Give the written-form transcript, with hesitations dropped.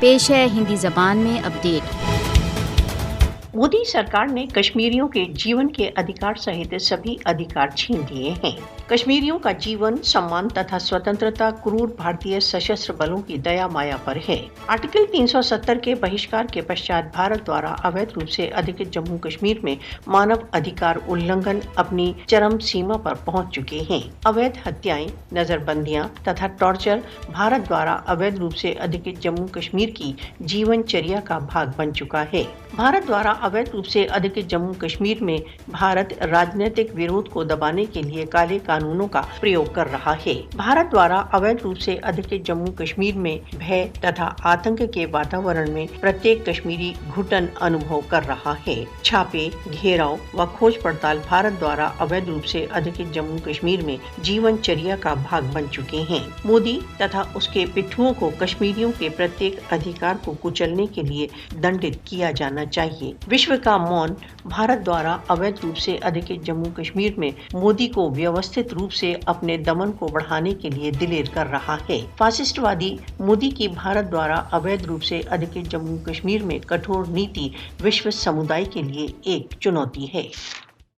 پیش ہے ہندی زبان میں اپڈیٹ۔ मोदी सरकार ने कश्मीरियों के जीवन के अधिकार सहित सभी अधिकार छीन लिए हैं। कश्मीरियों का जीवन, सम्मान तथा स्वतंत्रता क्रूर भारतीय सशस्त्र बलों की दया माया पर है। आर्टिकल 370 के बहिष्कार के पश्चात भारत द्वारा अवैध रूप से अधिकृत जम्मू कश्मीर में मानव अधिकार उल्लंघन अपनी चरम सीमा पर पहुंच चुके हैं। अवैध हत्याएं, नजरबंदियां तथा टॉर्चर भारत द्वारा अवैध रूप से अधिकृत जम्मू कश्मीर की जीवनचर्या का भाग बन चुका है। भारत द्वारा अवैध रूप से अधिकृत जम्मू कश्मीर में भारत राजनीतिक विरोध को दबाने के लिए काले कानूनों का प्रयोग कर रहा है। भारत द्वारा अवैध रूप से अधिकृत जम्मू कश्मीर में भय तथा आतंक के वातावरण में प्रत्येक कश्मीरी घुटन अनुभव कर रहा है। छापे, घेराव व खोज पड़ताल भारत द्वारा अवैध रूप से अधिकृत जम्मू कश्मीर में जीवनचर्या का भाग बन चुके हैं। मोदी तथा उसके पिट्ठुओं को कश्मीरियों के प्रत्येक अधिकार को कुचलने के लिए दंडित किया जाना चाहिए। विश्व का मौन भारत द्वारा अवैध रूप से अधिकृत जम्मू कश्मीर में मोदी को व्यवस्थित रूप से अपने दमन को बढ़ाने के लिए दिलेर कर रहा है। फासिस्टवादी मोदी की भारत द्वारा अवैध रूप से अधिकृत जम्मू कश्मीर में कठोर नीति विश्व समुदाय के लिए एक चुनौती है।